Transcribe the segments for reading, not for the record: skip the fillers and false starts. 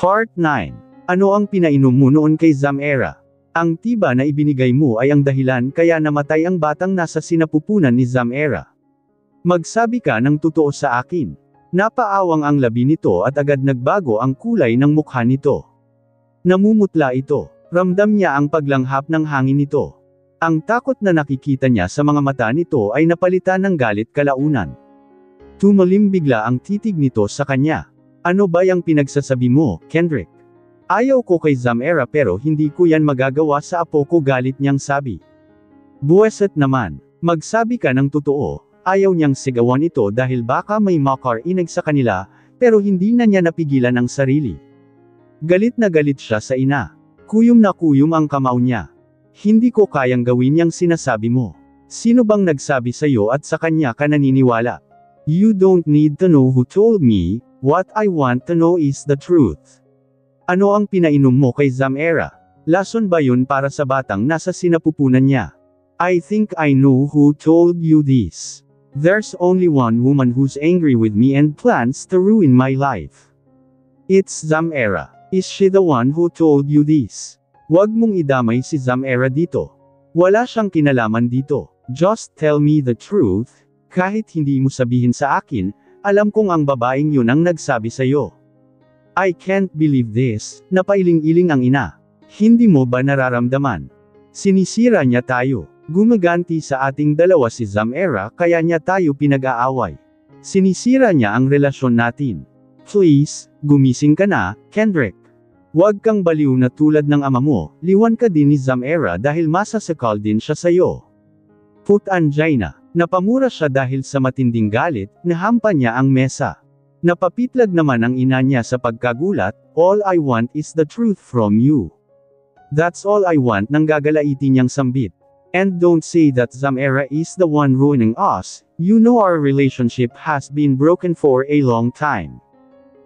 Part 9. Ano ang pinainom mo noon kay Zamera? Ang tiba na ibinigay mo ay ang dahilan kaya namatay ang batang nasa sinapupunan ni Zamera. Magsabi ka ng totoo sa akin. Napaawang ang labi nito at agad nagbago ang kulay ng mukha nito. Namumutla ito. Ramdam niya ang paglanghap ng hangin nito. Ang takot na nakikita niya sa mga mata nito ay napalitan ng galit kalaunan. Tumalim bigla ang titig nito sa kanya. Ano ba yung pinagsasabi mo, Kendrick? Ayaw ko kay Zamera pero hindi ko yan magagawa sa apo ko, galit niyang sabi. Buweset naman, magsabi ka ng totoo. Ayaw niyang sigawan ito dahil baka may makarinig sa kanila, pero hindi na niya napigilan ang sarili. Galit na galit siya sa ina. Kuyom na kuyom ang kamao niya. Hindi ko kayang gawin yang sinasabi mo. Sino bang nagsabi sa'yo at sa kanya ka naniniwala? You don't need to know who told me, what I want to know is the truth. Ano ang pinainom mo kay Zamera? Lason ba yun para sa batang nasa sinapupunan niya? I think I know who told you this. There's only one woman who's angry with me and plans to ruin my life. It's Zamera. Is she the one who told you this? Huwag mong idamay si Zamera dito. Wala siyang kinalaman dito. Just tell me the truth. Kahit hindi mo sabihin sa akin, alam kong ang babaeng yun ang nagsabi sa'yo. I can't believe this, napailing-iling ang ina. Hindi mo ba nararamdaman? Sinisira niya tayo. Gumaganti sa ating dalawa si Zamera kaya niya tayo pinag-aaway. Sinisira niya ang relasyon natin. Please, gumising ka na, Kendrick. Huwag kang baliw na tulad ng ama mo, liwan ka din ni Zamera dahil masasakal din siya sa'yo. Put angina. Napamura siya dahil sa matinding galit, nahampa niya ang mesa. Napapitlag naman ang ina niya sa pagkagulat, all I want is the truth from you. That's all I want, nang gagalaitin niyang sambit. And don't say that Zamera is the one ruining us, you know our relationship has been broken for a long time.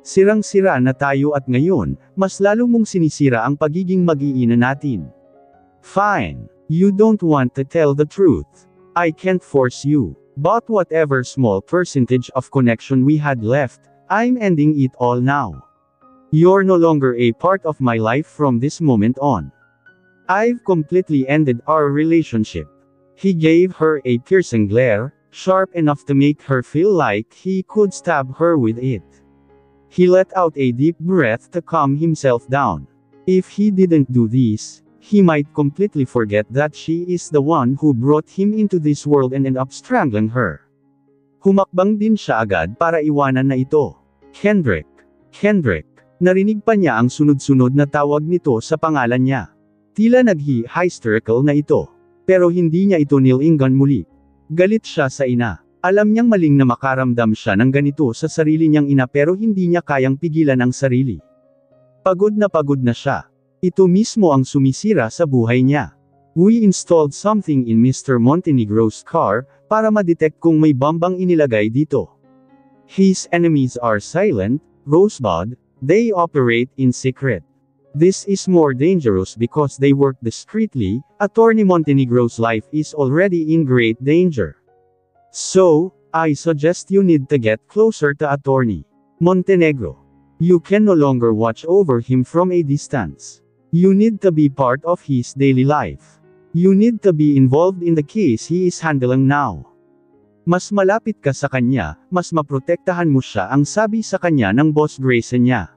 Sirang-sira na tayo at ngayon, mas lalo mong sinisira ang pagiging mag-iina natin. Fine. You don't want to tell the truth. I can't force you. But whatever small percentage of connection we had left, I'm ending it all now. You're no longer a part of my life from this moment on. I've completely ended our relationship. He gave her a piercing glare, sharp enough to make her feel like he could stab her with it. He let out a deep breath to calm himself down. If he didn't do this, he might completely forget that she is the one who brought him into this world and end up strangling her. Humakbang din siya agad para iwanan na ito. Kendrick. Kendrick. Narinig pa niya ang sunod-sunod na tawag nito sa pangalan niya. Tila hysterical na ito. Pero hindi niya ito nilingan muli. Galit siya sa ina. Alam niyang maling na makaramdam siya ng ganito sa sarili niyang ina pero hindi niya kayang pigilan ang sarili. Pagod na siya. Ito mismo ang sumisira sa buhay niya. We installed something in Mr. Montenegro's car, para ma-detect kung may bombang inilagay dito. His enemies are silent, Rosebud, they operate in secret. This is more dangerous because they work discreetly, Attorney Montenegro's life is already in great danger. So, I suggest you need to get closer to Attorney Montenegro. You can no longer watch over him from a distance. You need to be part of his daily life. You need to be involved in the case he is handling now. Mas malapit ka sa kanya, mas maprotektahan mo siya, ang sabi sa kanya ng Boss Grayson niya.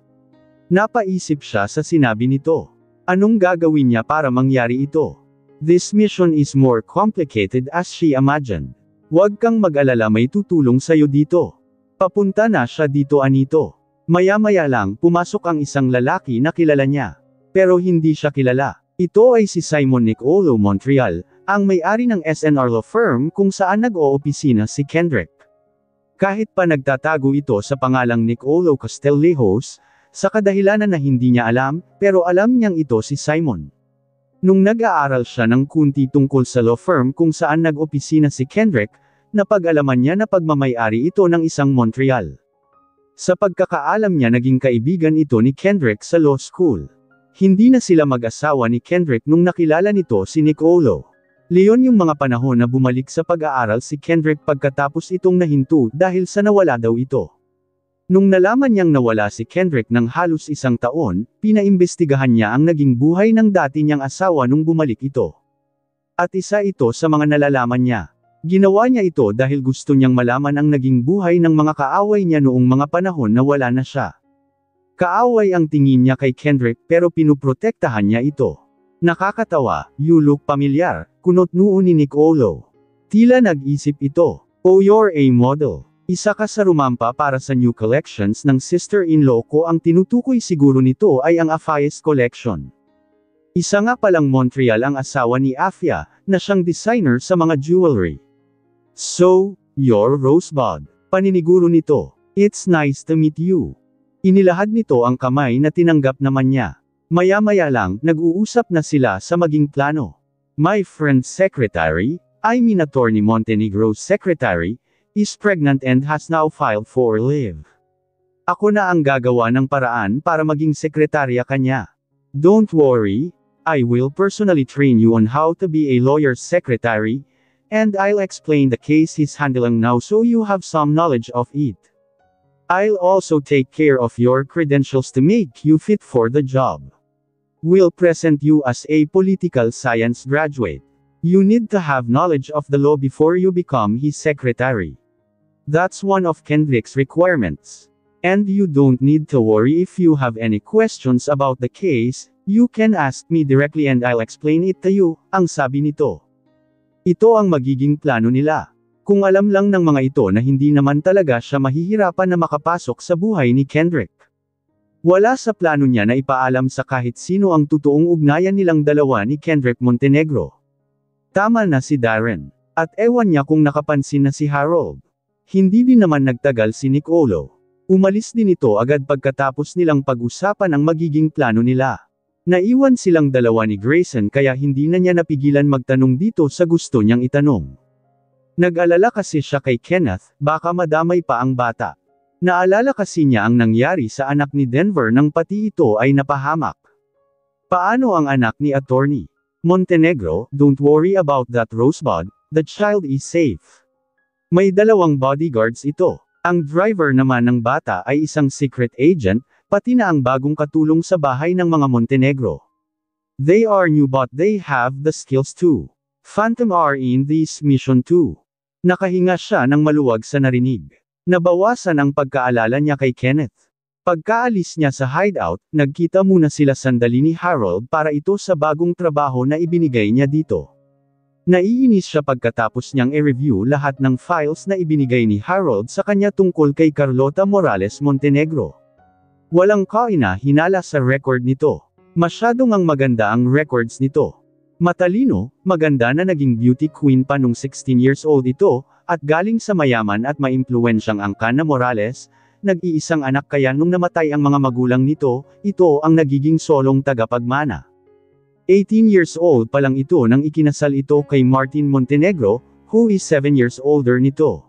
Napaisip siya sa sinabi nito. Anong gagawin niya para mangyari ito? This mission is more complicated as she imagined. Huwag kang mag-alala, may tutulong sa'yo dito. Papunta na siya dito, Anito. Maya-maya lang, pumasok ang isang lalaki na kilala niya. Pero hindi siya kilala. Ito ay si Simon Nicolo Montreal, ang may-ari ng SNR Law Firm kung saan nag-oopisina si Kendrick. Kahit pa nagtatago ito sa pangalang Nicolo Castellejos, sa kadahilanan na hindi niya alam, pero alam niyang ito si Simon. Nung nag-aaral siya ng kunti tungkol sa law firm kung saan nag-opisina si Kendrick, napag-alaman niya na pagmamay-ari ito ng isang Montreal. Sa pagkakaalam niya, naging kaibigan ito ni Kendrick sa law school. Hindi na sila mag-asawa ni Kendrick nung nakilala nito si Nicolo. Leon yung mga panahon na bumalik sa pag-aaral si Kendrick pagkatapos itong nahinto dahil sa nawala daw ito. Nung nalaman niyang nawala si Kendrick ng halos 1 taon, pinaimbestigahan niya ang naging buhay ng dati niyang asawa nung bumalik ito. At isa ito sa mga nalalaman niya. Ginawa niya ito dahil gusto niyang malaman ang naging buhay ng mga kaaway niya noong mga panahon na wala na siya. Kaaway ang tingin niya kay Kendrick pero pinuprotektahan niya ito. Nakakatawa, you look familiar, kunot noo ni Nicolo. Tila nag-isip ito. Oh, you're a model. Isa ka sa rumampa para sa new collections ng sister-in-law ko. Ang tinutukoy siguro nito ay ang Afayes Collection. Isa nga palang Montreal ang asawa ni Afia, na siyang designer sa mga jewelry. So, you're Rosebud. Paniniguro nito. It's nice to meet you. Inilahad nito ang kamay na tinanggap naman niya. Maya-maya lang, nag-uusap na sila sa maging plano. My friend's secretary, I mean Attorney Montenegro's secretary, is pregnant and has now filed for leave. Ako na ang gagawa ng paraan para maging sekretarya kanya. Don't worry, I will personally train you on how to be a lawyer's secretary, and I'll explain the case he's handling now so you have some knowledge of it. I'll also take care of your credentials to make you fit for the job. We'll present you as a political science graduate. You need to have knowledge of the law before you become his secretary. That's one of Kendrick's requirements. And you don't need to worry if you have any questions about the case, you can ask me directly and I'll explain it to you, ang sabi nito. Ito ang magiging plano nila. Kung alam lang ng mga ito na hindi naman talaga siya mahihirapan na makapasok sa buhay ni Kendrick. Wala sa plano niya na ipaalam sa kahit sino ang totoong ugnayan nilang dalawa ni Kendrick Montenegro. Tama na si Darren. At ewan niya kung nakapansin na si Harold. Hindi din naman nagtagal si Nicolo. Umalis din ito agad pagkatapos nilang pag-usapan ang magiging plano nila. Naiwan silang dalawa ni Grayson kaya hindi na niya napigilan magtanong dito sa gusto niyang itanong. Nag-alala kasi siya kay Kenneth, baka madamay pa ang bata. Naalala kasi niya ang nangyari sa anak ni Denver nang pati ito ay napahamak. Paano ang anak ni Attorney Montenegro? Don't worry about that, Rosebud, the child is safe. May 2 bodyguards ito. Ang driver naman ng bata ay isang secret agent, pati na ang bagong katulong sa bahay ng mga Montenegro. They are new but they have the skills too. Phantom are in this mission too. Nakahinga siya ng maluwag sa narinig. Nabawasan ang pagkaalala niya kay Kenneth. Pagkaalis niya sa hideout, nagkita muna sila sandali ni Harold para ito sa bagong trabaho na ibinigay niya dito. Naiinis siya pagkatapos niyang i-review lahat ng files na ibinigay ni Harold sa kanya tungkol kay Carlota Morales Montenegro. Walang kaina-hinala sa record nito. Masyadong ang maganda ang records nito. Matalino, maganda na naging beauty queen pa nung 16 years old ito, at galing sa mayaman at maimpluwensyang angkan na Morales, nag-iisang anak kaya nung namatay ang mga magulang nito, ito ang nagiging solong tagapagmana. 18 years old pa lang ito nang ikinasal ito kay Martin Montenegro, who is 7 years older nito.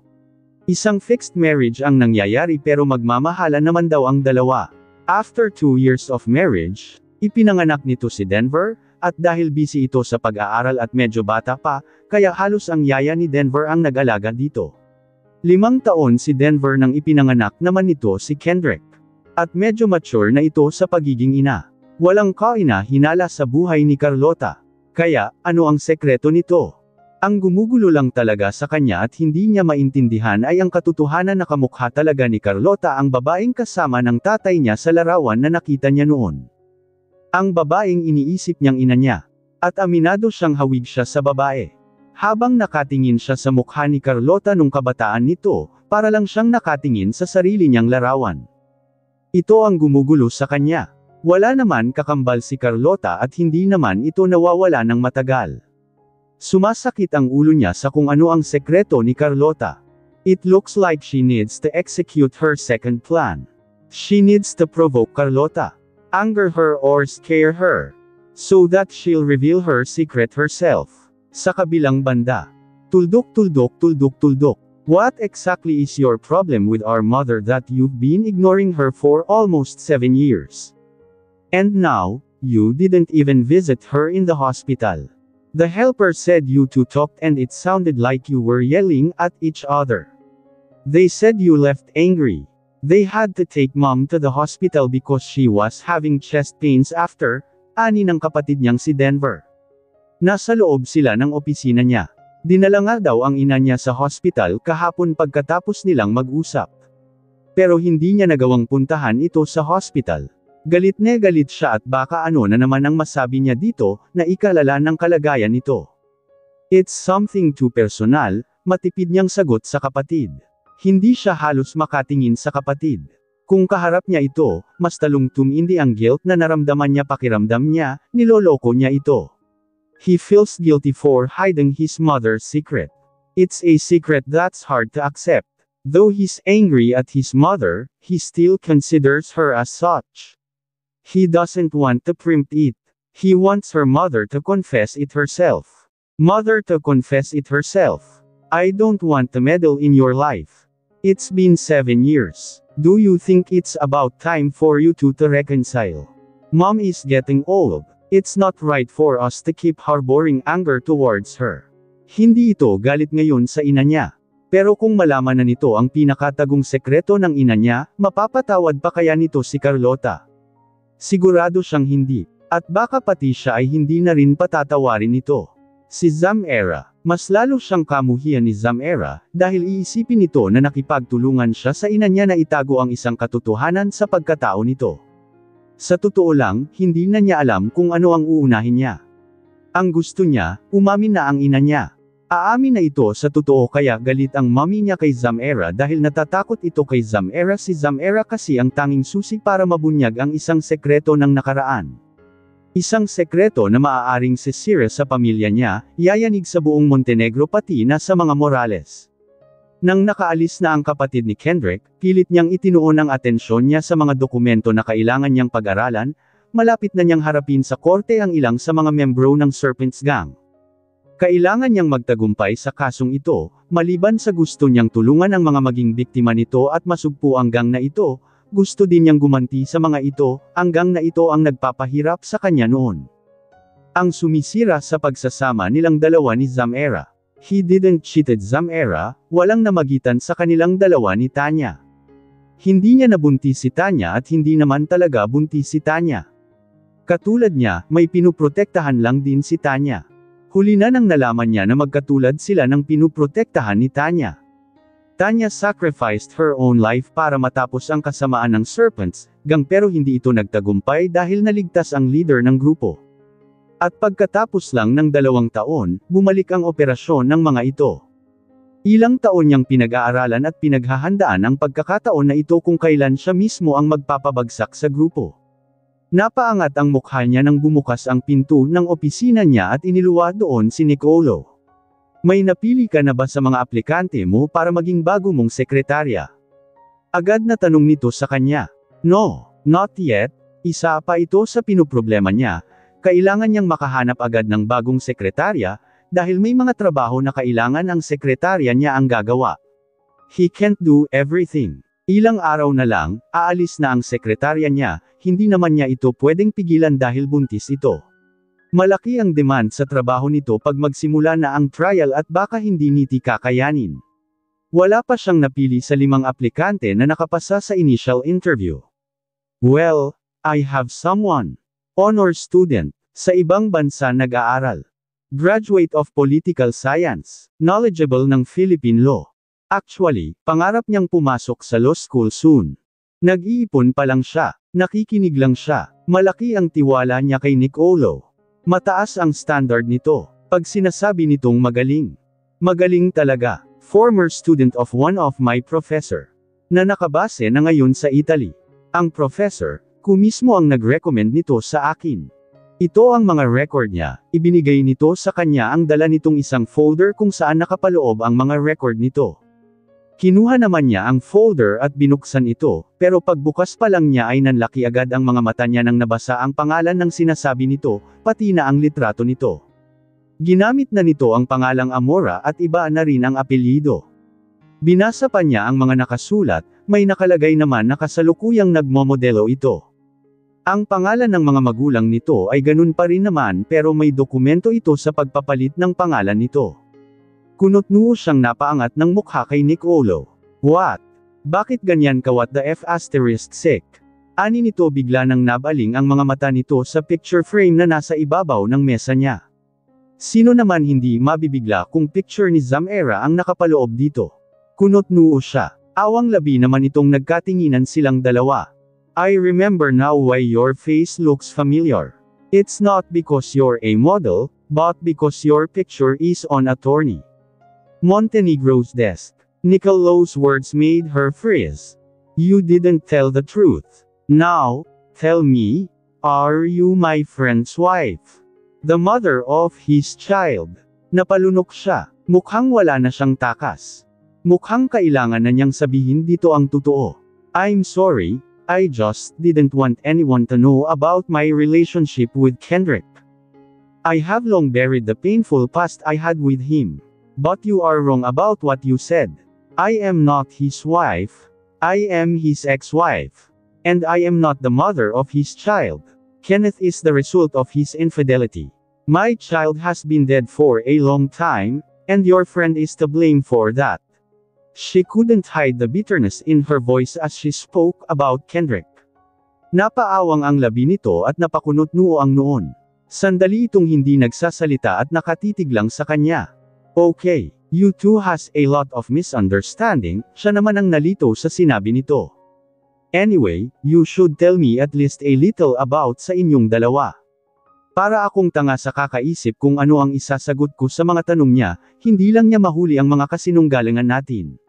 Isang fixed marriage ang nangyayari pero magmamahala naman daw ang dalawa. After 2 years of marriage, ipinanganak nito si Denver, at dahil busy ito sa pag-aaral at medyo bata pa, kaya halos ang yaya ni Denver ang nag-alaga dito. 5 taon si Denver nang ipinanganak naman nito si Kendrick. At medyo mature na ito sa pagiging ina. Walang kaina-hinala sa buhay ni Carlota. Kaya, ano ang sekreto nito? Ang gumugulo lang talaga sa kanya at hindi niya maintindihan ay ang katotohanan na kamukha talaga ni Carlota ang babaeng kasama ng tatay niya sa larawan na nakita niya noon. Ang babaeng iniisip niyang ina niya. At aminado siyang hawig siya sa babae. Habang nakatingin siya sa mukha ni Carlota nung kabataan nito, para lang siyang nakatingin sa sarili niyang larawan. Ito ang gumugulo sa kanya. Wala naman kakambal si Carlota at hindi naman ito nawawala ng matagal. Sumasakit ang ulo niya sa kung ano ang sekreto ni Carlota. It looks like she needs to execute her second plan. She needs to provoke Carlota, anger her or scare her, so that she'll reveal her secret herself. Sa kabilang banda. Tuldok. What exactly is your problem with our mother that you've been ignoring her for almost 7 years? And now, you didn't even visit her in the hospital. The helper said you two talked and it sounded like you were yelling at each other. They said you left angry. They had to take mom to the hospital because she was having chest pains after, ani ng kapatid niyang si Denver. Nasa loob sila ng opisina niya. Dinala nga daw ang ina niya sa hospital kahapon pagkatapos nilang mag-usap. Pero hindi niya nagawang puntahan ito sa hospital. Galit siya at baka ano na naman ang masabi niya dito, na ikalala ng kalagayan nito. It's something too personal, matipid niyang sagot sa kapatid. Hindi siya halos makatingin sa kapatid. Kung kaharap niya ito, mas talong-tumindi ang guilt na naramdaman niya pakiramdam niya, niloloko niya ito. He feels guilty for hiding his mother's secret. It's a secret that's hard to accept. Though he's angry at his mother, he still considers her as such. He doesn't want to preempt it. He wants her mother to confess it herself. Mother to confess it herself. I don't want to meddle in your life. It's been 7 years. Do you think it's about time for you two to reconcile? Mom is getting old. It's not right for us to keep harboring anger towards her. Hindi ito galit ngayon sa ina niya. Pero kung malaman na nito ang pinakatagong sekreto ng ina niya, mapapatawad pa kaya nito si Carlota? Sigurado siyang hindi. At baka pati siya ay hindi na rin patatawarin ito. Si Zamera, mas lalo siyang kamuhian ni Zamera, dahil iisipin nito na nakipagtulungan siya sa ina niya na itago ang isang katotohanan sa pagkatao nito. Sa totoo lang, hindi na niya alam kung ano ang uunahin niya. Ang gusto niya, umamin na ang ina niya. Aamin na ito sa totoo kaya galit ang mommy niya kay Zamera dahil natatakot ito kay Zamera. Si Zamera kasi ang tanging susi para mabunyag ang isang sekreto ng nakaraan. Isang sekreto na maaaring sisira sa pamilya niya, yayanig sa buong Montenegro pati na sa mga Morales. Nang nakaalis na ang kapatid ni Kendrick, pilit niyang itinuon ang atensyon niya sa mga dokumento na kailangan niyang pag-aralan, malapit na niyang harapin sa korte ang ilang sa mga membro ng Serpents Gang. Kailangan niyang magtagumpay sa kasong ito, maliban sa gusto niyang tulungan ang mga maging biktima nito at masugpo ang gang na ito, gusto din niyang gumanti sa mga ito, ang gang na ito ang nagpapahirap sa kanya noon. Ang sumisira sa pagsasama nilang dalawa ni Zamera. He didn't cheated Zamera, walang namagitan sa kanilang dalawa ni Tanya. Hindi niya nabuntis si Tanya at hindi naman talaga buntis si Tanya. Katulad niya, may pinuprotektahan lang din si Tanya. Huli na nang nalaman niya na magkatulad sila ng pinuprotektahan ni Tanya. Tanya sacrificed her own life para matapos ang kasamaan ng Serpents Gang pero hindi ito nagtagumpay dahil naligtas ang leader ng grupo. At pagkatapos lang ng 2 taon, bumalik ang operasyon ng mga ito. Ilang taon niyang pinag-aaralan at pinaghahandaan ang pagkakataon na ito kung kailan siya mismo ang magpapabagsak sa grupo. Napaangat ang mukha niya nang bumukas ang pinto ng opisina niya at iniluwa doon si Nicolo. May napili ka na ba sa mga aplikante mo para maging bago mong sekretarya? Agad na tanong nito sa kanya. No, not yet. Isa pa ito sa pinuproblema niya. Kailangan niyang makahanap agad ng bagong sekretarya, dahil may mga trabaho na kailangan ang sekretarya niya ang gagawa. He can't do everything. Ilang araw na lang, aalis na ang sekretarya niya, hindi naman niya ito pwedeng pigilan dahil buntis ito. Malaki ang demand sa trabaho nito pag magsimula na ang trial at baka hindi niti kakayanin. Wala pa siyang napili sa 5 aplikante na nakapasa sa initial interview. Well, I have someone. Honor student, sa ibang bansa nag-aaral. Graduate of Political Science, knowledgeable ng Philippine law. Actually, pangarap niyang pumasok sa law school soon. Nag-iipon pa lang siya, nakikinig lang siya, malaki ang tiwala niya kay Nicolo. Mataas ang standard nito, pag sinasabi nitong magaling. Magaling talaga, former student of one of my professor, na nakabase na ngayon sa Italy. Ang professor, mismo ang nag-recommend nito sa akin. Ito ang mga record niya, ibinigay nito sa kanya ang dala nitong isang folder kung saan nakapaloob ang mga record nito. Kinuha naman niya ang folder at binuksan ito, pero pagbukas pa lang niya ay nanlaki agad ang mga mata niya nang nabasa ang pangalan ng sinasabi nito, pati na ang litrato nito. Ginamit na nito ang pangalang Amora at iba na rin ang apelyido. Binasa pa niya ang mga nakasulat, may nakalagay naman na kasalukuyang nagmomodelo ito. Ang pangalan ng mga magulang nito ay ganun pa rin naman pero may dokumento ito sa pagpapalit ng pangalan nito. Kunot-noo siyang napaangat ng mukha kay Nicolo. What? Bakit ganyan ka, what the f asterisk sick? Ani nito, bigla nang nabaling ang mga mata nito sa picture frame na nasa ibabaw ng mesa niya. Sino naman hindi mabibigla kung picture ni Zamera ang nakapaloob dito? Kunot noo siya. Awang labi naman itong nagkatinginan silang dalawa. I remember now why your face looks familiar. It's not because you're a model, but because your picture is on attorney Montenegro's desk. Nicolos' words made her freeze. You didn't tell the truth. Now, tell me, are you my friend's wife? The mother of his child. Napalunok siya. Mukhang wala na siyang takas. Mukhang kailangan na niyang sabihin dito ang totoo. I'm sorry, I just didn't want anyone to know about my relationship with Kendrick. I have long buried the painful past I had with him. But you are wrong about what you said. I am not his wife. I am his ex-wife. And I am not the mother of his child. Kenneth is the result of his infidelity. My child has been dead for a long time, and your friend is to blame for that. She couldn't hide the bitterness in her voice as she spoke about Kendrick. Napaawang ang labi nito at napakunot noo ang noon. Sandali itong hindi nagsasalita at nakatitig lang sa kanya. Okay, you two has a lot of misunderstanding, siya naman ang nalito sa sinabi nito. Anyway, you should tell me at least a little about sa inyong dalawa. Para akong tanga sa kakaisip kung ano ang isasagot ko sa mga tanong niya, hindi lang niya mahuli ang mga kasinunggalingan natin.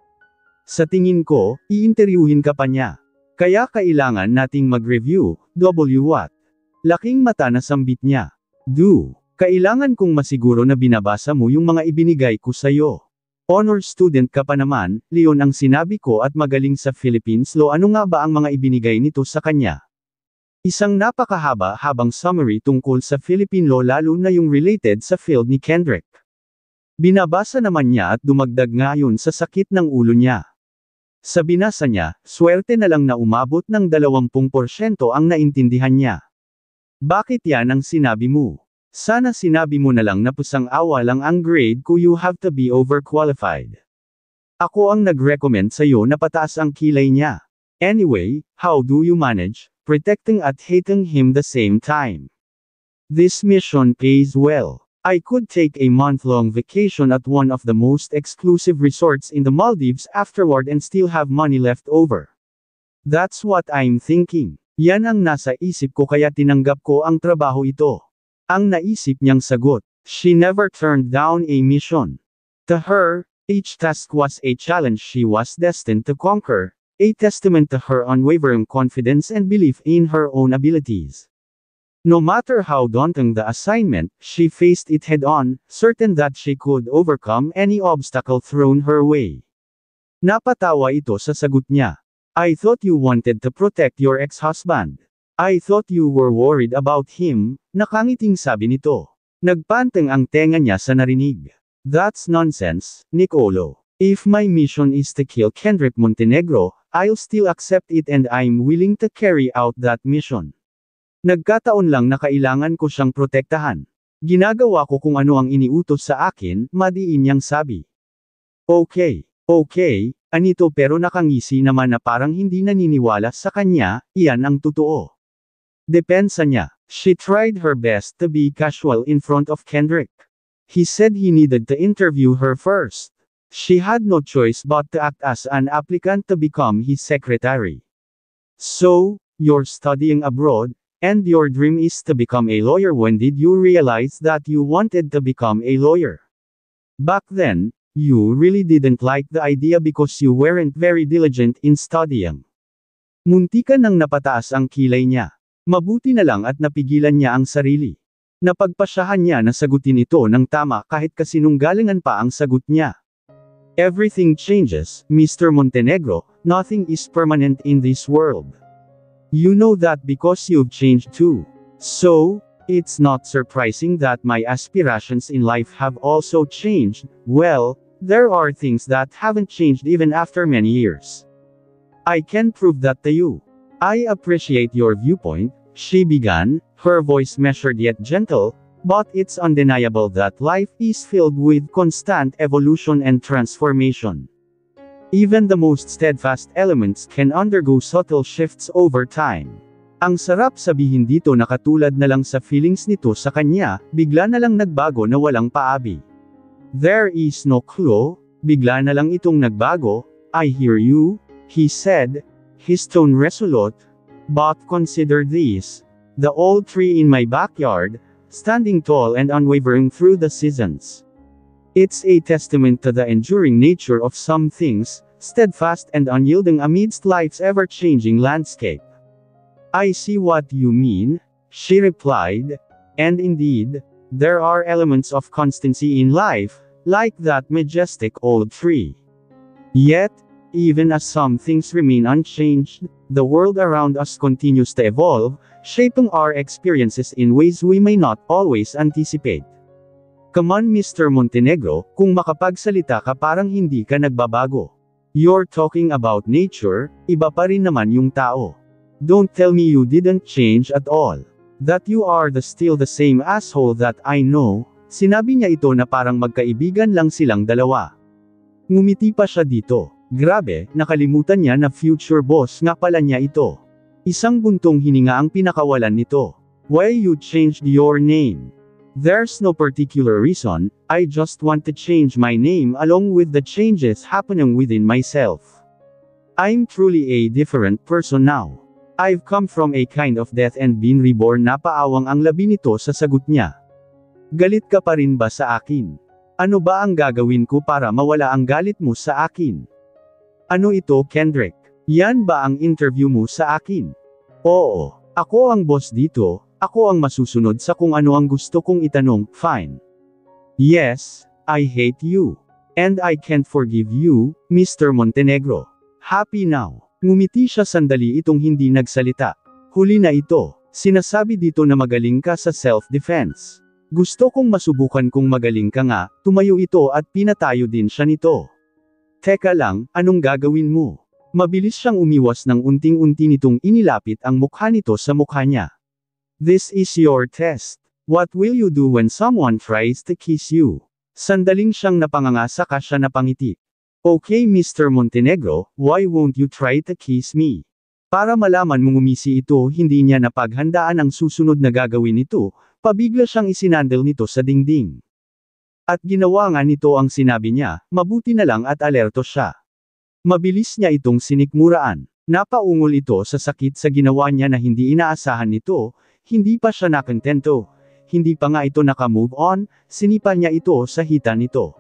Sa tingin ko, iinteryuhin ka pa niya. Kaya kailangan nating mag-review, what? Laking mata na sambit niya. Kailangan kong masiguro na binabasa mo yung mga ibinigay ko sa'yo. Honor student ka pa naman, Leon ang sinabi ko at magaling sa Philippines law. Ano nga ba ang mga ibinigay nito sa kanya? Isang napakahaba-habang summary tungkol sa Philippine law lalo na yung related sa field ni Kendrick. Binabasa naman niya at dumagdag ngayon sa sakit ng ulo niya. Sa binasa niya, swerte na lang na umabot ng 20% ang naintindihan niya. Bakit yan ang sinabi mo? Sana sinabi mo na lang na pusang awa lang ang grade ko, you have to be overqualified. Ako ang nag-recommend sa'yo na pataas ang kilay niya. Anyway, how do you manage, protecting at hating him the same time? This mission pays well. I could take a month-long vacation at one of the most exclusive resorts in the Maldives afterward and still have money left over. That's what I'm thinking. Yan ang nasa isip ko kaya tinanggap ko ang trabaho ito. Ang naisip niyang sagot. She never turned down a mission. To her, each task was a challenge she was destined to conquer, a testament to her unwavering confidence and belief in her own abilities. No matter how daunting the assignment, she faced it head-on, certain that she could overcome any obstacle thrown her way. Napatawa ito sa sagot niya. I thought you wanted to protect your ex-husband. I thought you were worried about him, nakangiting sabi nito. Nagpanteng ang tenga niya sa narinig. That's nonsense, Nicolo. If my mission is to kill Kendrick Montenegro, I'll still accept it and I'm willing to carry out that mission. Nagkataon lang na kailangan ko siyang protektahan. Ginagawa ko kung ano ang iniutos sa akin, madiin niyang sabi. Okay, anito pero nakangisi naman na parang hindi naniniwala sa kanya, iyan ang totoo. Depensa niya. She tried her best to be casual in front of Kendrick. He said he needed to interview her first. She had no choice but to act as an applicant to become his secretary. So, you're studying abroad, and your dream is to become a lawyer. When did you realize that you wanted to become a lawyer? Back then, you really didn't like the idea because you weren't very diligent in studying. Muntikan nang napataas ang kilay niya. Mabuti na lang at napigilan niya ang sarili. Napagpasyahan niya na sagutin ito ng tama kahit kasinunggalingan pa ang sagot niya. Everything changes, Mr. Montenegro, nothing is permanent in this world. You know that because you've changed too. So, it's not surprising that my aspirations in life have also changed. Well, there are things that haven't changed even after many years. I can prove that to you. I appreciate your viewpoint, she began, her voice measured yet gentle, but it's undeniable that life is filled with constant evolution and transformation. Even the most steadfast elements can undergo subtle shifts over time. Ang sarap sabihin dito na katulad na lang sa feelings nito sa kanya, bigla na lang nagbago na walang paabi. There is no clue, bigla na lang itong nagbago. I hear you, he said, his tone resolute. But consider this, the old tree in my backyard, standing tall and unwavering through the seasons. It's a testament to the enduring nature of some things, steadfast and unyielding amidst life's ever-changing landscape. I see what you mean, she replied, and indeed, there are elements of constancy in life, like that majestic old tree. Yet, even as some things remain unchanged, the world around us continues to evolve, shaping our experiences in ways we may not always anticipate. Come on Mr. Montenegro, kung makapagsalita ka parang hindi ka nagbabago. You're talking about nature, iba pa rin naman yung tao. Don't tell me you didn't change at all. That you are still the same asshole that I know. Sinabi niya ito na parang magkaibigan lang silang dalawa. Ngumiti pa siya dito. Grabe, nakalimutan niya na future boss nga pala niya ito. Isang buntong hininga ang pinakawalan nito. Why you changed your name? There's no particular reason, I just want to change my name along with the changes happening within myself. I'm truly a different person now. I've come from a kind of death and been reborn. Napaawang ang labi nito sa sagot niya. Galit ka pa rin ba sa akin? Ano ba ang gagawin ko para mawala ang galit mo sa akin? Ano ito Kendrick? Yan ba ang interview mo sa akin? Oo, ako ang boss dito, ako ang masusunod sa kung ano ang gusto kong itanong, fine. Yes, I hate you. And I can't forgive you, Mr. Montenegro. Happy now. Ngumiti siya sandali itong hindi nagsalita. Huli na ito. Sinasabi dito na magaling ka sa self-defense. Gusto kong masubukan kung magaling ka nga, tumayo ito at pinatayo din siya nito. Teka lang, anong gagawin mo? Mabilis siyang umiwas ng unting-unti nitong inilapit ang mukha nito sa mukha niya. This is your test. What will you do when someone tries to kiss you? Sandaling siyang napanganga saka siya napangiti. Okay Mr. Montenegro, why won't you try to kiss me? Para malaman mong umisi ito hindi niya napaghandaan ang susunod na gagawin nito, pabigla siyang isinandal nito sa dingding. At ginawa nga nito ang sinabi niya, mabuti na lang at alerto siya. Mabilis niya itong sinikmuraan. Napaungol ito sa sakit sa ginawa niya na hindi inaasahan nito, hindi pa siya nakontento. Hindi pa nga ito nakamove on, sinipa niya ito sa hita nito.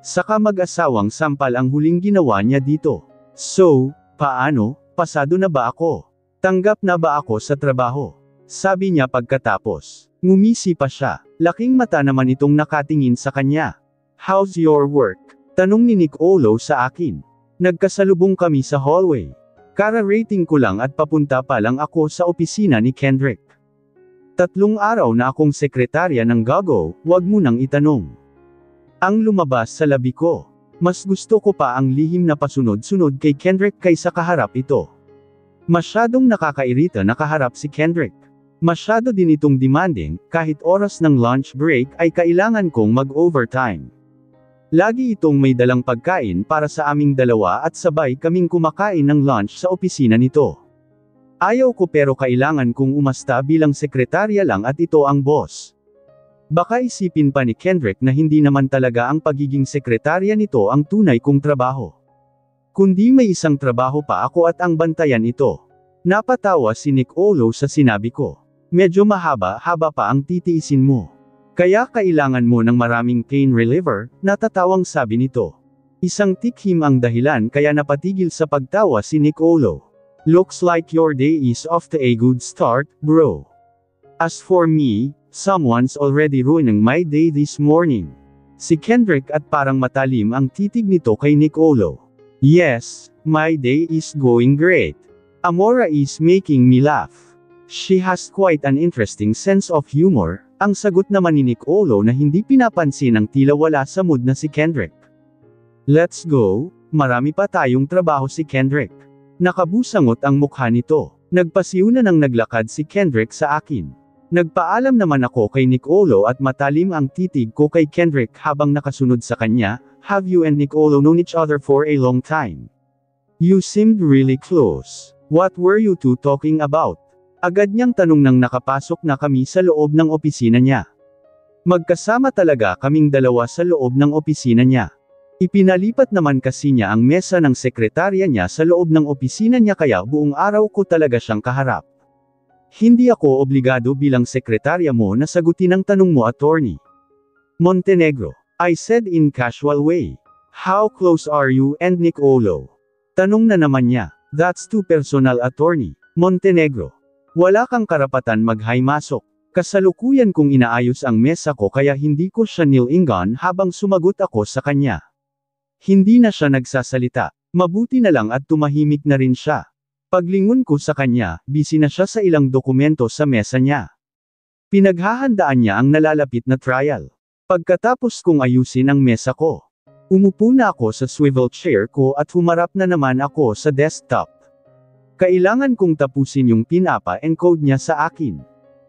Saka mag-asawang sampal ang huling ginawa niya dito. So, paano, pasado na ba ako? Tanggap na ba ako sa trabaho? Sabi niya pagkatapos. Ngumisi pa siya. Laking mata naman itong nakatingin sa kanya. How's your work? Tanong ni Nicolo sa akin. Nagkasalubong kami sa hallway. Kara-rating ko lang at papunta pa lang ako sa opisina ni Kendrick. 3 araw na akong sekretarya ng Gago, wag mo nang itanong. Ang lumabas sa labi ko. Mas gusto ko pa ang lihim na pasunod-sunod kay Kendrick kaysa kaharap ito. Masyadong nakakairita na kaharap si Kendrick. Masyado din itong demanding, kahit oras ng lunch break ay kailangan kong mag-overtime. Lagi itong may dalang pagkain para sa aming dalawa at sabay kaming kumakain ng lunch sa opisina nito. Ayaw ko pero kailangan kong umasta bilang sekretarya lang at ito ang boss. Baka isipin pa ni Kendrick na hindi naman talaga ang pagiging sekretarya nito ang tunay kong trabaho. Kundi may isang trabaho pa ako at ang bantayan ito. Napatawa si Nicolo sa sinabi ko. Medyo mahaba-haba pa ang titiisin mo. Kaya kailangan mo ng maraming pain reliever, natatawang sabi nito. Isang tikhim ang dahilan kaya napatigil sa pagtawa si Nicolo. Looks like your day is off to a good start, bro. As for me, someone's already ruining my day this morning. Si Kendrick at parang matalim ang titig nito kay Nicolo. Yes, my day is going great. Amora is making me laugh. She has quite an interesting sense of humor, ang sagot naman ni Nicolo na hindi pinapansin ang tila wala sa mood na si Kendrick. Let's go, marami pa tayong trabaho si Kendrick. Nakabusangot ang mukha nito. Nagpasiw na nang naglakad si Kendrick sa akin. Nagpaalam naman ako kay Nicolo at matalim ang titig ko kay Kendrick habang nakasunod sa kanya. Have you and Nicolo known each other for a long time? You seemed really close. What were you two talking about? Agad niyang tanong nang nakapasok na kami sa loob ng opisina niya. Magkasama talaga kaming dalawa sa loob ng opisina niya. Ipinalipat naman kasi niya ang mesa ng sekretarya niya sa loob ng opisina niya kaya buong araw ko talaga siyang kaharap. Hindi ako obligado bilang sekretarya mo na sagutin ang tanong mo, Attorney Montenegro. I said in casual way. How close are you and Nicolo? Tanong na naman niya. That's too personal, Attorney Montenegro. Wala kang karapatan maghimasok. Kasalukuyan kong inaayos ang mesa ko kaya hindi ko siya nilingan habang sumagot ako sa kanya. Hindi na siya nagsasalita. Mabuti na lang at tumahimik na rin siya. Paglingon ko sa kanya, busy na siya sa ilang dokumento sa mesa niya. Pinaghahandaan niya ang nalalapit na trial. Pagkatapos kong ayusin ang mesa ko, umupo na ako sa swivel chair ko at humarap na naman ako sa desktop. Kailangan kong tapusin yung pinapa-encode niya sa akin.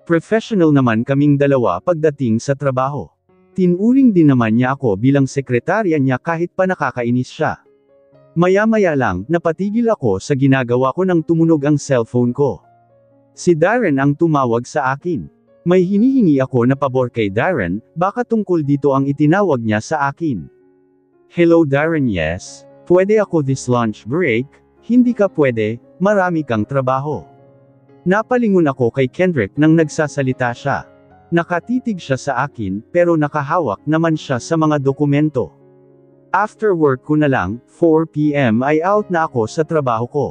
Professional naman kaming dalawa pagdating sa trabaho. Tinuring din naman niya ako bilang sekretarya niya kahit pa nakakainis siya. Maya-maya lang, napatigil ako sa ginagawa ko nang tumunog ang cellphone ko. Si Darren ang tumawag sa akin. May hinihingi ako na pabor kay Darren, baka tungkol dito ang itinawag niya sa akin. Hello Darren, yes. Pwede ako this lunch break? Hindi ka pwede, marami kang trabaho. Napalingon ako kay Kendrick nang nagsasalita siya. Nakatitig siya sa akin, pero nakahawak naman siya sa mga dokumento. After work ko na lang, 4 PM ay out na ako sa trabaho ko.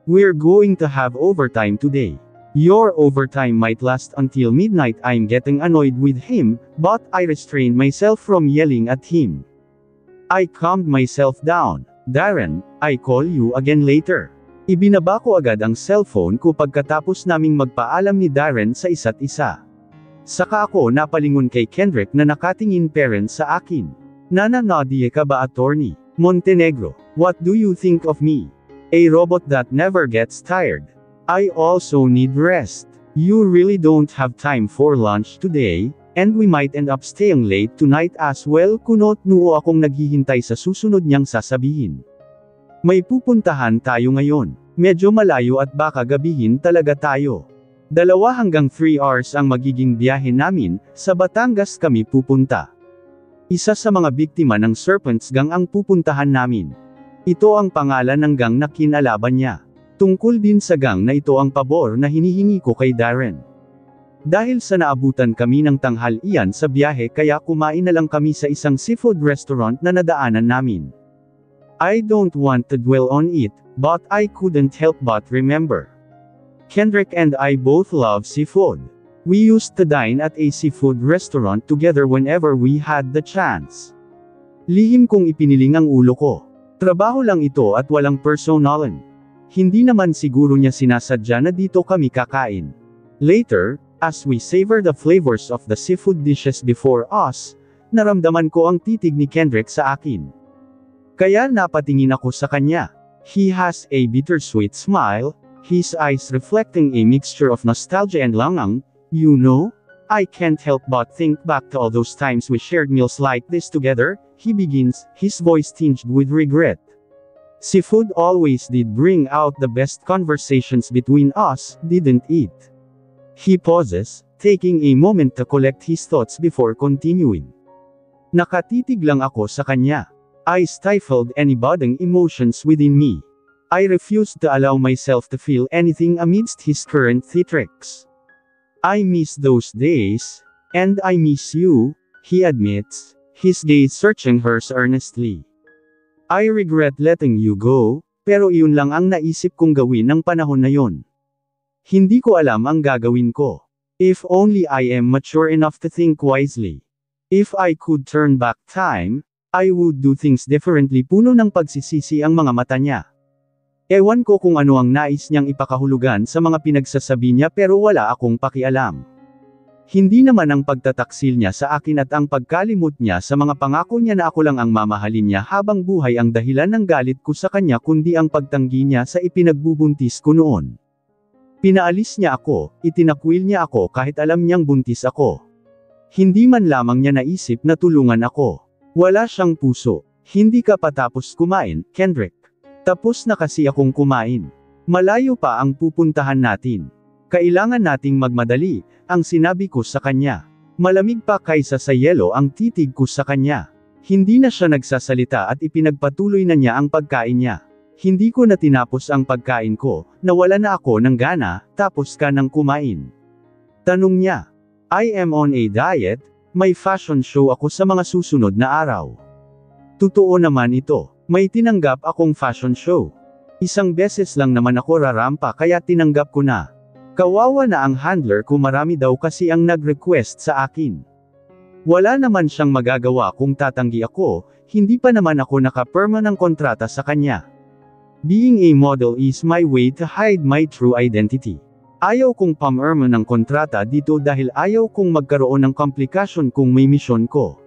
We're going to have overtime today. Your overtime might last until midnight. I'm getting annoyed with him, but I restrained myself from yelling at him. I calmed myself down. Darren, I call you again later. Ibinaba ko agad ang cellphone ko pagkatapos naming magpaalam ni Darren sa isa't isa. Saka ako napalingon kay Kendrick na nakatingin parent sa akin. Nananodie ka ba, Attorney Montenegro? What do you think of me? A robot that never gets tired. I also need rest. You really don't have time for lunch today, and we might end up staying late tonight as well. Kunot noo akong naghihintay sa susunod niyang sasabihin. May pupuntahan tayo ngayon. Medyo malayo at baka gabihin talaga tayo. 2 hanggang 3 hours ang magiging biyahe namin, sa Batangas kami pupunta. Isa sa mga biktima ng Serpents Gang ang pupuntahan namin. Ito ang pangalan ng gang na kinalaban niya. Tungkol din sa gang na ito ang pabor na hinihingi ko kay Darren. Dahil sa naabutan kami ng tanghalian sa biyahe kaya kumain na lang kami sa isang seafood restaurant na nadaanan namin. I don't want to dwell on it, but I couldn't help but remember. Kendrick and I both love seafood. We used to dine at a seafood restaurant together whenever we had the chance. Lihim kong ipiniling ang ulo ko. Trabaho lang ito at walang personalan. Hindi naman siguro niya sinasadya na dito kami kakain. Later, as we savor the flavors of the seafood dishes before us, naramdaman ko ang titig ni Kendrick sa akin. Kaya napatingin ako sa kanya. He has a bittersweet smile, his eyes reflecting a mixture of nostalgia and longing. You know, I can't help but think back to all those times we shared meals like this together, he begins, his voice tinged with regret. Seafood always did bring out the best conversations between us, didn't it? He pauses, taking a moment to collect his thoughts before continuing. Nakatitig lang ako sa kanya. I stifled any budding emotions within me. I refused to allow myself to feel anything amidst his current theatrics. I miss those days, and I miss you, he admits, his gaze searching hers earnestly. I regret letting you go, pero iyon lang ang naisip kong gawin ng panahon na yon. Hindi ko alam ang gagawin ko. If only I am mature enough to think wisely. If I could turn back time, I would do things differently. Puno ng pagsisisi ang mga mata niya. Ewan ko kung ano ang nais niyang ipakahulugan sa mga pinagsasabi niya pero wala akong pakialam. Hindi naman ang pagtataksil niya sa akin at ang pagkalimot niya sa mga pangako niya na ako lang ang mamahalin niya habang buhay ang dahilan ng galit ko sa kanya kundi ang pagtanggi niya sa ipinagbubuntis ko noon. Pinaalis niya ako, itinakwil niya ako kahit alam niyang buntis ako. Hindi man lamang niya naisip na tulungan ako. Wala siyang puso. Hindi ka pa tapos kumain, Kendrick. Tapos na kasi akong kumain. Malayo pa ang pupuntahan natin. Kailangan nating magmadali, ang sinabi ko sa kanya. Malamig pa kaysa sa yelo ang titig ko sa kanya. Hindi na siya nagsasalita at ipinagpatuloy na niya ang pagkain niya. Hindi ko na tinapos ang pagkain ko, nawala na ako ng gana, tapos ka nang kumain. Tanong niya. I am on a diet, may fashion show ako sa mga susunod na araw. Totoo naman ito, may tinanggap akong fashion show. Isang beses lang naman ako rarampa kaya tinanggap ko na. Kawawa na ang handler ko, marami daw kasi ang nag-request sa akin. Wala naman siyang magagawa kung tatanggi ako, hindi pa naman ako naka-perma ng kontrata sa kanya. Being a model is my way to hide my true identity. Ayaw kong pamerma ng kontrata dito dahil ayaw kong magkaroon ng komplikasyon kung may misyon ko.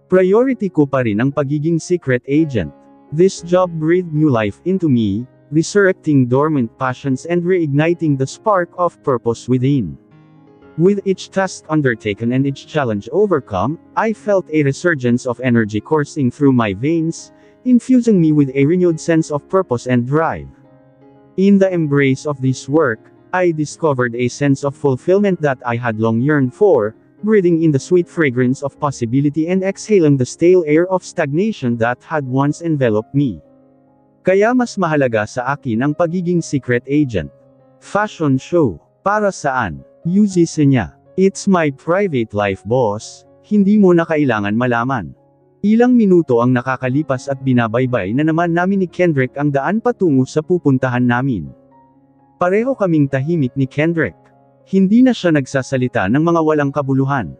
Priority ko pa rin ang pagiging secret agent. This job breathed new life into me, resurrecting dormant passions and reigniting the spark of purpose within. With each task undertaken and each challenge overcome, I felt a resurgence of energy coursing through my veins, infusing me with a renewed sense of purpose and drive. In the embrace of this work, I discovered a sense of fulfillment that I had long yearned for, breathing in the sweet fragrance of possibility and exhaling the stale air of stagnation that had once enveloped me. Kaya mas mahalaga sa akin ang pagiging secret agent. Fashion show. Para saan? UGC niya. It's my private life, boss. Hindi mo na kailangan malaman. Ilang minuto ang nakakalipas at binabaybay na naman namin ni Kendrick ang daan patungo sa pupuntahan namin. Pareho kaming tahimik ni Kendrick. Hindi na siya nagsasalita ng mga walang kabuluhan.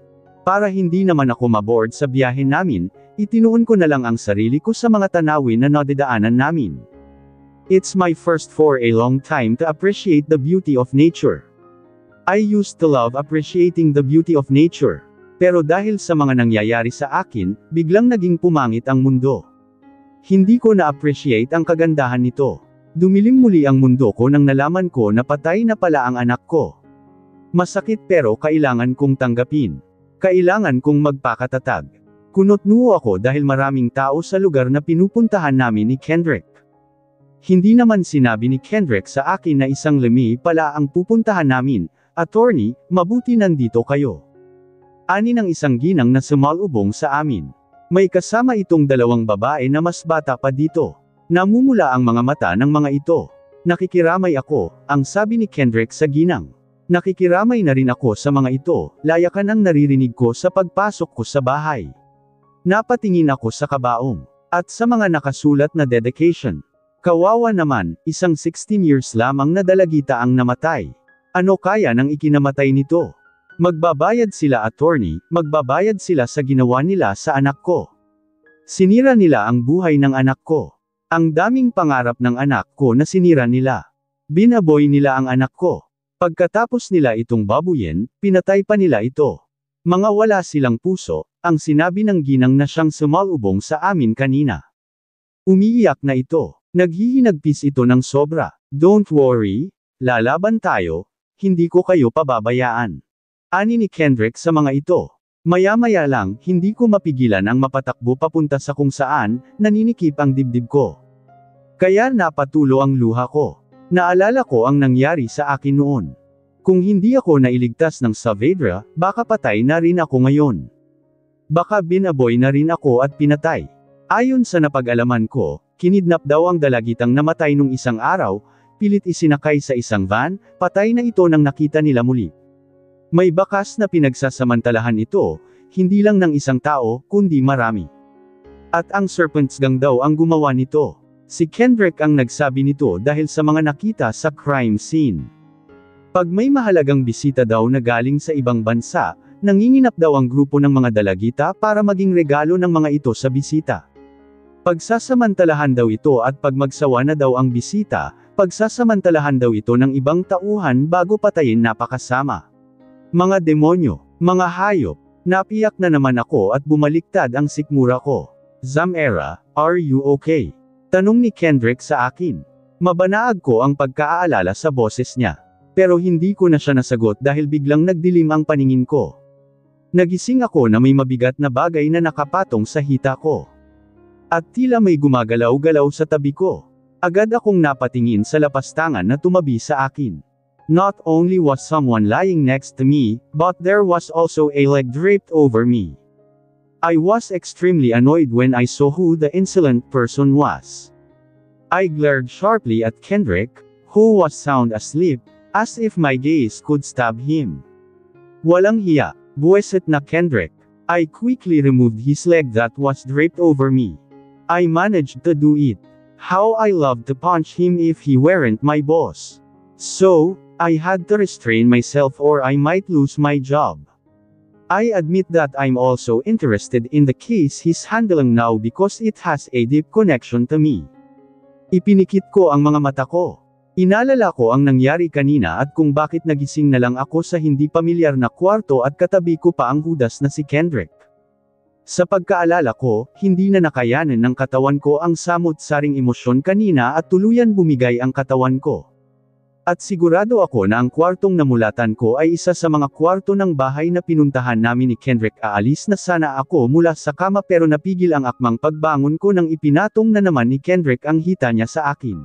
Para hindi naman ako maboard sa biyahe namin, itinuon ko na lang ang sarili ko sa mga tanawin na nadadaanan namin. It's my first for a long time to appreciate the beauty of nature. I used to love appreciating the beauty of nature. Pero dahil sa mga nangyayari sa akin, biglang naging pumangit ang mundo. Hindi ko na-appreciate ang kagandahan nito. Dumilim muli ang mundo ko nang nalaman ko na patay na pala ang anak ko. Masakit pero kailangan kong tanggapin. Kailangan kong magpakatatag. Kunot-nuo ako dahil maraming tao sa lugar na pinupuntahan namin ni Kendrick. Hindi naman sinabi ni Kendrick sa akin na isang lemi pala ang pupuntahan namin. Attorney, mabuti nandito kayo. Ani ng isang ginang na sumalubong sa amin. May kasama itong dalawang babae na mas bata pa dito. Namumula ang mga mata ng mga ito. Nakikiramay ako, ang sabi ni Kendrick sa ginang. Nakikiramay na rin ako sa mga ito, layakan ang naririnig ko sa pagpasok ko sa bahay. Napatingin ako sa kabaong. At sa mga nakasulat na dedication. Kawawa naman, isang 16 years lamang na dalagita ang namatay. Ano kaya nang ikinamatay nito? Magbabayad sila, attorney, magbabayad sila sa ginawa nila sa anak ko. Sinira nila ang buhay ng anak ko. Ang daming pangarap ng anak ko na sinira nila. Binaboy nila ang anak ko. Pagkatapos nila itong babuyin, pinatay pa nila ito. Mga wala silang puso, ang sinabi ng ginang na siyang sumalubong sa amin kanina. Umiiyak na ito. Naghihinagpis ito ng sobra. Don't worry, lalaban tayo. Hindi ko kayo pababayaan. Ani ni Kendrick sa mga ito. Maya-maya lang, hindi ko mapigilan ang mapatakbo papunta sa kung saan, naninikip ang dibdib ko. Kaya napatulo ang luha ko. Naalala ko ang nangyari sa akin noon. Kung hindi ako nailigtas ng Saavedra, baka patay na rin ako ngayon. Baka binaboy na rin ako at pinatay. Ayon sa napag-alaman ko, kinidnap daw ang dalagitang namatay nung isang araw, pilit isinakay sa isang van, patay na ito nang nakita nila muli. May bakas na pinagsasamantalahan ito, hindi lang ng isang tao, kundi marami. At ang Serpents Gang daw ang gumawa nito. Si Kendrick ang nagsabi nito dahil sa mga nakita sa crime scene. Pag may mahalagang bisita daw na galing sa ibang bansa, nanginginap daw ang grupo ng mga dalagita para maging regalo ng mga ito sa bisita. Pagsasamantalahan daw ito at pag magsawa na daw ang bisita, pagsasamantalahan daw ito ng ibang tauhan bago patayin napakasama. Mga demonyo, mga hayop, napiyak na naman ako at bumaliktad ang sikmura ko. Zamera, are you okay? Tanong ni Kendrick sa akin. Mabanaag ko ang pagkaaalala sa boses niya. Pero hindi ko na siya nasagot dahil biglang nagdilim ang paningin ko. Nagising ako na may mabigat na bagay na nakapatong sa hita ko. At tila may gumagalaw-galaw sa tabi ko. Agad akong napatingin sa lapastangan na tumabi sa akin. Not only was someone lying next to me, but there was also a leg draped over me. I was extremely annoyed when I saw who the insolent person was. I glared sharply at Kendrick, who was sound asleep, as if my gaze could stab him. Walang hiya, buwisit na Kendrick. I quickly removed his leg that was draped over me. I managed to do it. How I loved to punch him if he weren't my boss. So, I had to restrain myself or I might lose my job. I admit that I'm also interested in the case he's handling now because it has a deep connection to me. Ipinikit ko ang mga mata ko. Inalala ko ang nangyari kanina at kung bakit nagising na lang ako sa hindi pamilyar na kwarto at katabi ko pa ang hudas na si Kendrick. Sa pagkaalala ko, hindi na nakayanan ng katawan ko ang samot-saring emosyon kanina at tuluyan bumigay ang katawan ko. At sigurado ako na ang kwartong namulatan ko ay isa sa mga kwarto ng bahay na pinuntahan namin ni Kendrick. Aalis na sana ako mula sa kama pero napigil ang akmang pagbangon ko nang ipinatong na naman ni Kendrick ang hita niya sa akin.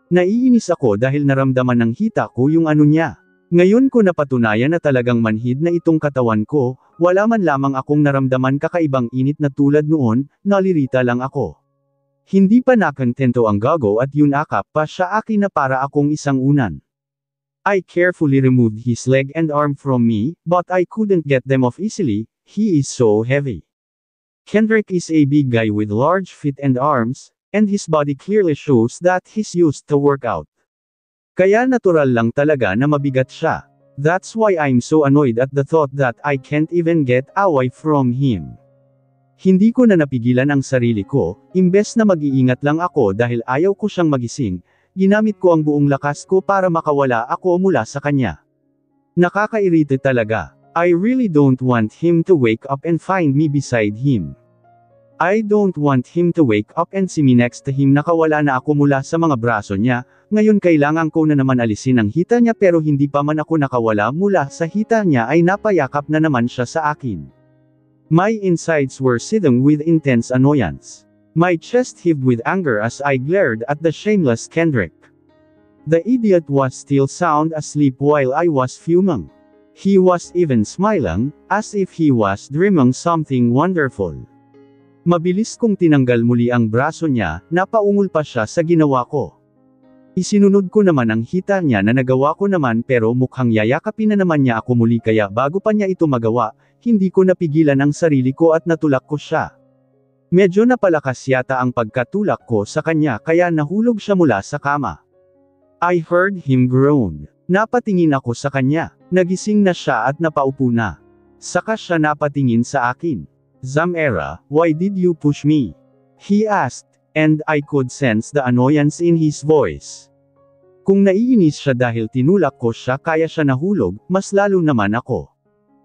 Naiinis ako dahil naramdaman ng hita ko yung ano niya. Ngayon ko napatunayan na talagang manhid na itong katawan ko, wala man lamang akong naramdaman kakaibang init na tulad noon, nalirita lang ako. Hindi pa nakontento ang gago at yunakap pa siya akin na para akong isang unan. I carefully removed his leg and arm from me, but I couldn't get them off easily, he is so heavy. Kendrick is a big guy with large feet and arms, and his body clearly shows that he's used to workout. Kaya natural lang talaga na mabigat siya. That's why I'm so annoyed at the thought that I can't even get away from him. Hindi ko na napigilan ang sarili ko, imbes na mag-iingat lang ako dahil ayaw ko siyang magising, ginamit ko ang buong lakas ko para makawala ako mula sa kanya. Nakakairite talaga. I really don't want him to wake up and find me beside him. I don't want him to wake up and see me next to him. Nakawala na ako mula sa mga braso niya, ngayon kailangan ko na naman alisin ang hita niya pero hindi pa man ako nakawala mula sa hita niya ay napayakap na naman siya sa akin. My insides were seething with intense annoyance. My chest heaved with anger as I glared at the shameless Kendrick. The idiot was still sound asleep while I was fuming. He was even smiling, as if he was dreaming something wonderful. Mabilis kong tinanggal muli ang braso niya, napaungol pa siya sa ginawa ko. Isinunod ko naman ang hita niya na nagawa ko naman pero mukhang yayakapin na naman niya ako muli kaya bago pa niya ito magawa, hindi ko napigilan ang sarili ko at natulak ko siya. Medyo napalakas yata ang pagkatulak ko sa kanya kaya nahulog siya mula sa kama. I heard him groan. Napatingin ako sa kanya. Nagising na siya at napaupo na. Saka siya napatingin sa akin. Zamera, why did you push me? He asked. And I could sense the annoyance in his voice. Kung naiinis siya dahil tinulak ko siya kaya siya nahulog, mas lalo naman ako.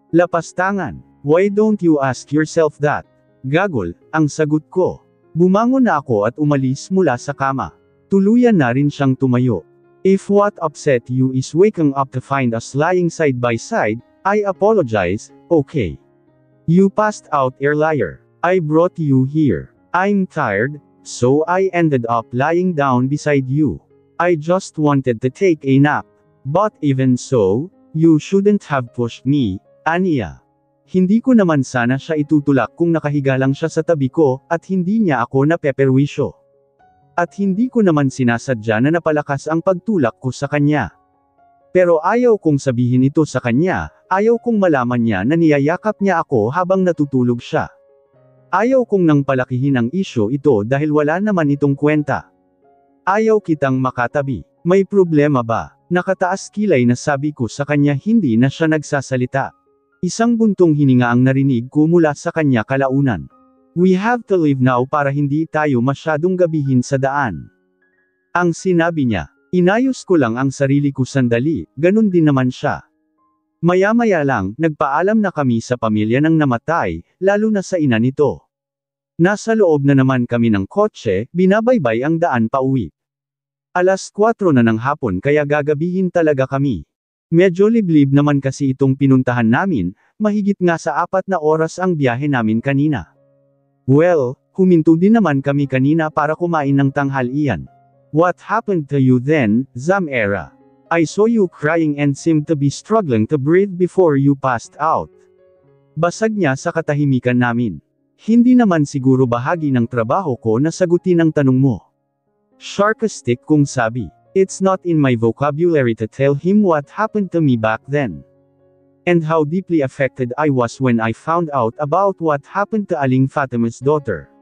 Lapastangan, why don't you ask yourself that? Gagol, ang sagot ko. Bumangon na ako at umalis mula sa kama. Tuluyan na rin siyang tumayo. If what upset you is waking up to find us lying side by side, I apologize, okay. You passed out earlier. I brought you here. I'm tired. So I ended up lying down beside you. I just wanted to take a nap. But even so, you shouldn't have pushed me, Anya. Hindi ko naman sana siya itutulak kung nakahiga lang siya sa tabi ko, at hindi niya ako napeperwisyo. At hindi ko naman sinasadya na napalakas ang pagtulak ko sa kanya. Pero ayaw kong sabihin ito sa kanya, ayaw kong malaman niya na niyayakap niya ako habang natutulog siya. Ayaw kong nang palakihin ang isyo ito dahil wala naman itong kwenta. Ayaw kitang makatabi. May problema ba? Nakataas kilay na sabi ko sa kanya hindi na siya nagsasalita. Isang buntong hininga ang narinig ko mula sa kanya kalaunan. We have to leave now para hindi tayo masyadong gabihin sa daan. Ang sinabi niya. Inayos ko lang ang sarili ko sandali, ganun din naman siya. Maya-maya lang, nagpaalam na kami sa pamilya ng namatay, lalo na sa ina nito. Nasa loob na naman kami ng kotse, binabaybay ang daan pauwi. 4:00 na ng hapon kaya gagabihin talaga kami. Medyo liblib naman kasi itong pinuntahan namin, mahigit nga sa 4 na oras ang biyahe namin kanina. Well, huminto din naman kami kanina para kumain ng tanghalian. What happened to you then, Zamera? I saw you crying and seemed to be struggling to breathe before you passed out. Basag niya sa katahimikan namin. Hindi naman siguro bahagi ng trabaho ko na sagutin ang tanong mo. Sarcastic kung sabi. It's not in my vocabulary to tell him what happened to me back then. And how deeply affected I was when I found out about what happened to Aling Fatima's daughter.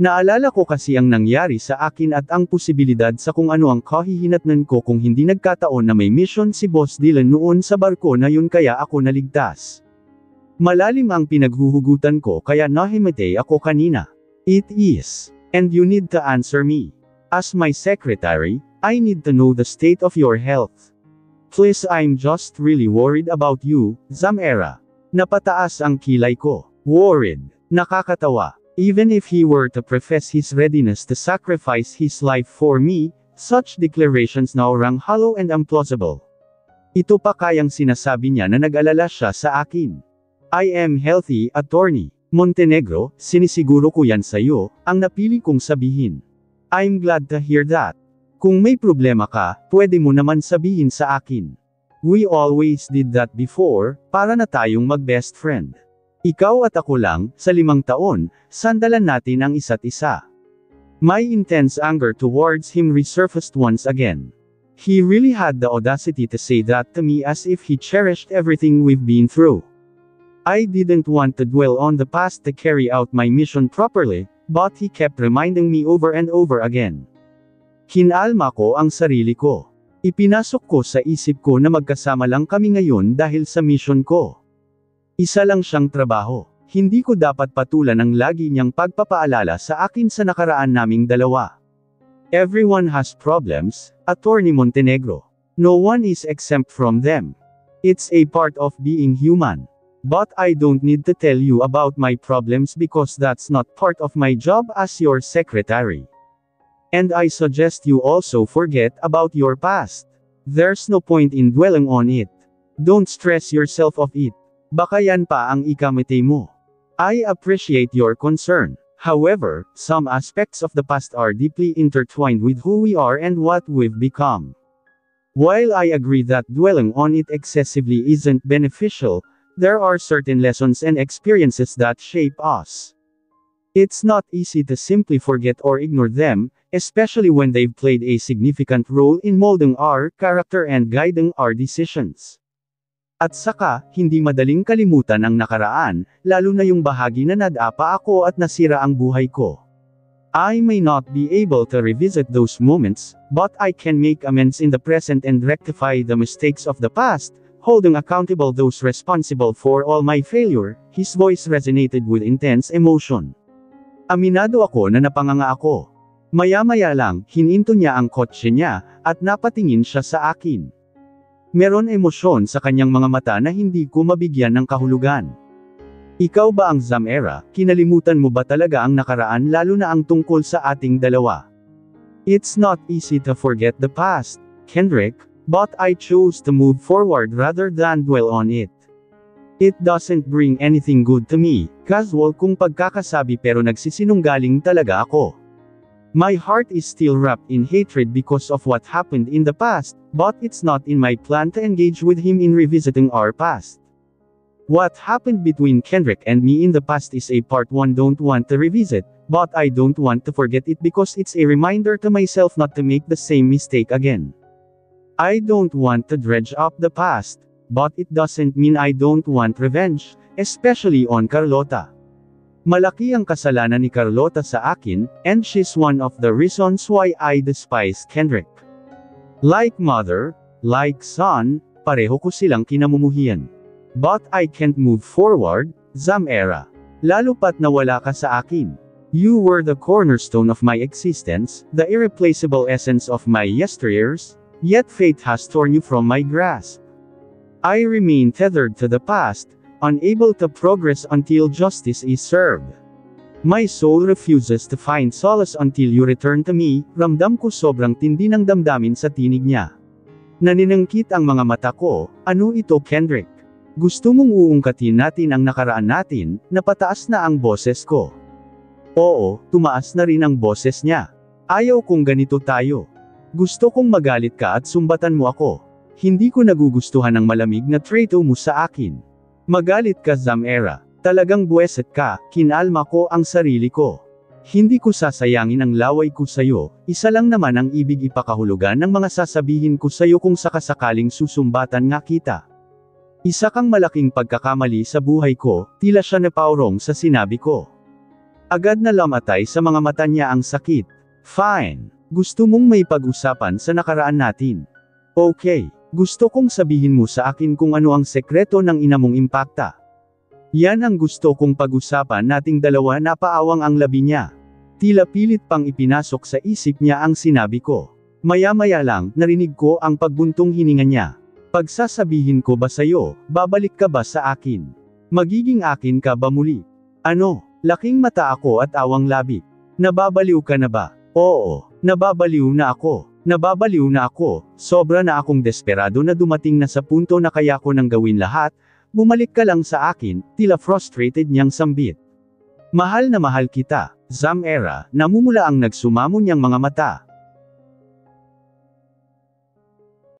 Naalala ko kasi ang nangyari sa akin at ang posibilidad sa kung ano ang kahihinatnan ko kung hindi nagkataon na may mission si Boss Dylan noon sa barko na yun kaya ako naligtas. Malalim ang pinaghuhugutan ko kaya nahimatay ako kanina. It is. And you need to answer me. As my secretary, I need to know the state of your health. Please, I'm just really worried about you, Zamera. Napataas ang kilay ko. Worried. Nakakatawa. Even if he were to profess his readiness to sacrifice his life for me, such declarations now rang hollow and implausible. Ito pa kayang sinasabi niya na nag-alala siya sa akin. I am healthy, Attorney Montenegro, sinisiguro ko yan sa'yo, ang napili kong sabihin. I'm glad to hear that. Kung may problema ka, pwede mo naman sabihin sa akin. We always did that before, para na tayong mag-best friend. Ikaw at ako lang, sa 5 taon, sandalan natin ang isa't isa. My intense anger towards him resurfaced once again. He really had the audacity to say that to me as if he cherished everything we've been through. I didn't want to dwell on the past to carry out my mission properly, but he kept reminding me over and over again. Kinalma ko ang sarili ko. Ipinasok ko sa isip ko na magkasama lang kami ngayon dahil sa mission ko. Isa lang siyang trabaho. Hindi ko dapat patulan ang lagi niyang pagpapaalala sa akin sa nakaraan naming dalawa. Everyone has problems, Attorney Montenegro. No one is exempt from them. It's a part of being human. But I don't need to tell you about my problems because that's not part of my job as your secretary. And I suggest you also forget about your past. There's no point in dwelling on it. Don't stress yourself of it. Baka yan pa ang ikamatay mo. I appreciate your concern. However, some aspects of the past are deeply intertwined with who we are and what we've become. While I agree that dwelling on it excessively isn't beneficial, there are certain lessons and experiences that shape us. It's not easy to simply forget or ignore them, especially when they've played a significant role in molding our character and guiding our decisions. At saka, hindi madaling kalimutan ang nakaraan, lalo na yung bahagi na nadapa ako at nasira ang buhay ko. I may not be able to revisit those moments, but I can make amends in the present and rectify the mistakes of the past, holding accountable those responsible for all my failure. His voice resonated with intense emotion. Aminado ako na napanganga ako. Maya-maya lang, hininto niya ang kotse niya, at napatingin siya sa akin. Meron emosyon sa kanyang mga mata na hindi ko mabigyan ng kahulugan. Ikaw ba ang Zamera, kinalimutan mo ba talaga ang nakaraan lalo na ang tungkol sa ating dalawa? It's not easy to forget the past, Kendrick, but I chose to move forward rather than dwell on it. It doesn't bring anything good to me, casual kung pagkakasabi pero nagsisinunggaling talaga ako. My heart is still wrapped in hatred because of what happened in the past, but it's not in my plan to engage with him in revisiting our past. What happened between Kendrick and me in the past is a part one don't want to revisit, but I don't want to forget it because it's a reminder to myself not to make the same mistake again. I don't want to dredge up the past, but it doesn't mean I don't want revenge, especially on Carlota. Malaki ang kasalanan ni Carlota sa akin, and she's one of the reasons why I despise Kendrick. Like mother, like son, pareho ko silang kinamumuhian. But I can't move forward, Zamera. Lalo pat nawala ka sa akin. You were the cornerstone of my existence, the irreplaceable essence of my yesteryears, yet fate has torn you from my grasp. I remain tethered to the past, unable to progress until justice is served. My soul refuses to find solace until you return to me. Ramdam ko sobrang tindi ng damdamin sa tinig niya. Naninangkit ang mga mata ko. Ano ito, Kendrick? Gusto mong uungkatin natin ang nakaraan natin? Napataas na ang boses ko. Oo, tumaas na rin ang boses niya. Ayaw kong ganito tayo. Gusto kong magalit ka at sumbatan mo ako. Hindi ko nagugustuhan ang malamig na trato mo sa akin. Magalit ka, Zamera. Talagang buweset ka. Kinalma ko ang sarili ko. Hindi ko sasayangin ang laway ko sayo, isa lang naman ang ibig ipakahulugan ng mga sasabihin ko sayo kung sakasakaling susumbatan nga kita. Isa kang malaking pagkakamali sa buhay ko, tila siya napaurong sa sinabi ko. Agad na lamatay sa mga mata niya ang sakit. Fine. Gusto mong may pag-usapan sa nakaraan natin. Okay. Gusto kong sabihin mo sa akin kung ano ang sekreto ng ina mong impakta. Yan ang gusto kong pag-usapan nating dalawa. Napaawang ang labi niya. Tila pilit pang ipinasok sa isip niya ang sinabi ko. Maya-maya lang, narinig ko ang pagbuntong hininga niya. Pagsasabihin ko ba sayo, babalik ka ba sa akin? Magiging akin ka ba muli? Ano? Laking mata ako at awang labi. Nababaliw ka na ba? Oo, nababaliw na ako. Nababaliw na ako. Sobra na akong desperado na dumating na sa punto na kaya ko nang gawin lahat. Bumalik ka lang sa akin, tila frustrated niyang sambit. Mahal na mahal kita, Zamera, namumula ang nagsumamo niyang mga mata.